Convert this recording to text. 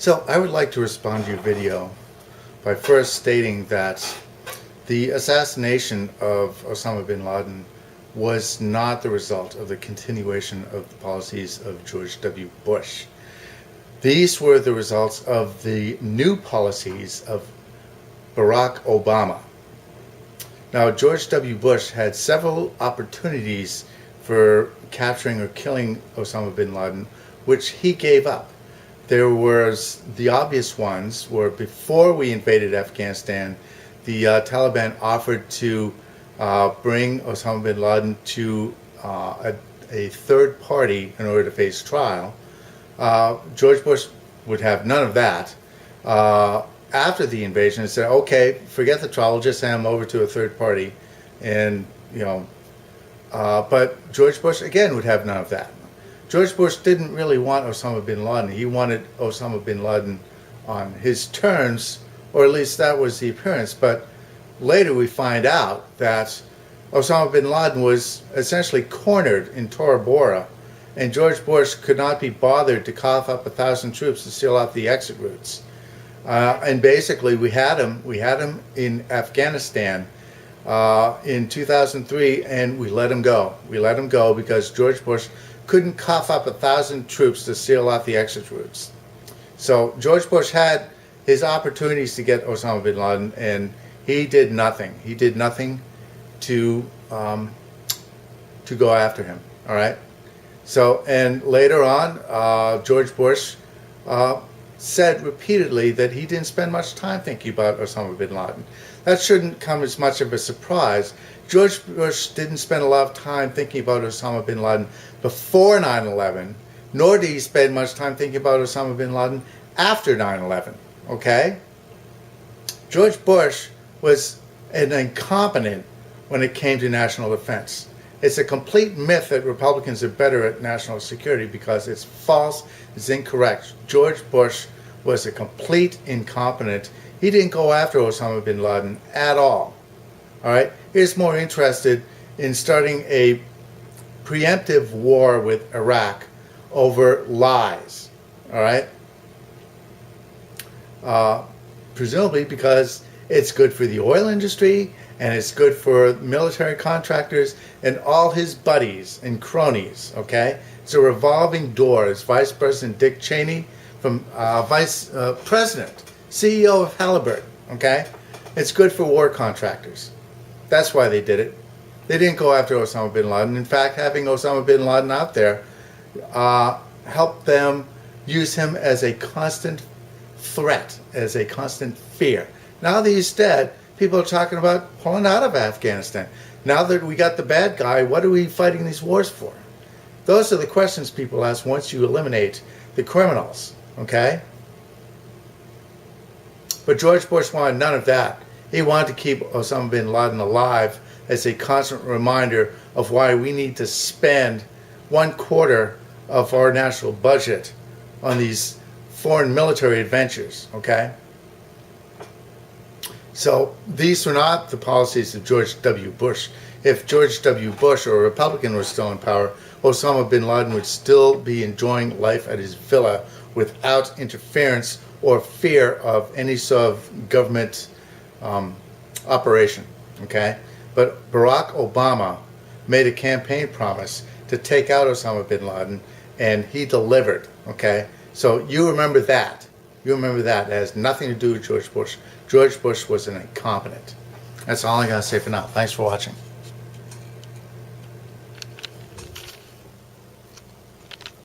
So I would like to respond to your video by first stating that the assassination of Osama bin Laden was not the result of the continuation of the policies of George W. Bush. These were the results of the new policies of Barack Obama. Now, George W. Bush had several opportunities for capturing or killing Osama bin Laden, which he gave up. There was the obvious ones where before we invaded Afghanistan, the Taliban offered to bring Osama bin Laden to a third party in order to face trial. George Bush would have none of that. After the invasion, he said, okay, forget the trial, we'll just hand him over to a third party. And, but George Bush, again, would have none of that. George Bush didn't really want Osama bin Laden. He wanted Osama bin Laden on his terms, or at least that was the appearance. But later we find out that Osama bin Laden was essentially cornered in Tora Bora, and George Bush could not be bothered to cough up 1,000 troops to seal out the exit routes. And basically we had him in Afghanistan in 2003, and we let him go. We let him go because George Bush couldn't cough up 1,000 troops to seal out the exit routes. So George Bush had his opportunities to get Osama bin Laden, and he did nothing. He did nothing to go after him. All right. So, and later on, George Bush said repeatedly that he didn't spend much time thinking about Osama bin Laden. That shouldn't come as much of a surprise. George Bush didn't spend a lot of time thinking about Osama bin Laden before 9/11, nor did he spend much time thinking about Osama bin Laden after 9/11. Okay? George Bush was an incompetent when it came to national defense. It's a complete myth that Republicans are better at national security because it's false, it's incorrect. George Bush was a complete incompetent. He didn't go after Osama bin Laden at all. All right? He was more interested in starting a preemptive war with Iraq over lies. All right? Presumably because it's good for the oil industry, and it's good for military contractors and all his buddies and cronies, okay? It's a revolving door. It's Vice President Dick Cheney from Vice President, CEO of Halliburton, okay? It's good for war contractors. That's why they did it. They didn't go after Osama bin Laden. In fact, having Osama bin Laden out there helped them use him as a constant threat, as a constant fear. Now that he's dead, people are talking about pulling out of Afghanistan. Now that we got the bad guy, what are we fighting these wars for? Those are the questions people ask once you eliminate the criminals, okay? But George Bush wanted none of that. He wanted to keep Osama bin Laden alive as a constant reminder of why we need to spend 1/4 of our national budget on these foreign military adventures, okay? So these were not the policies of George W. Bush. If George W. Bush or a Republican were still in power, Osama bin Laden would still be enjoying life at his villa without interference or fear of any sort of government operation. Okay? But Barack Obama made a campaign promise to take out Osama bin Laden, and he delivered. Okay? So you remember that. You remember that. It has nothing to do with George Bush. George Bush was an incompetent. That's all I got to say for now. Thanks for watching.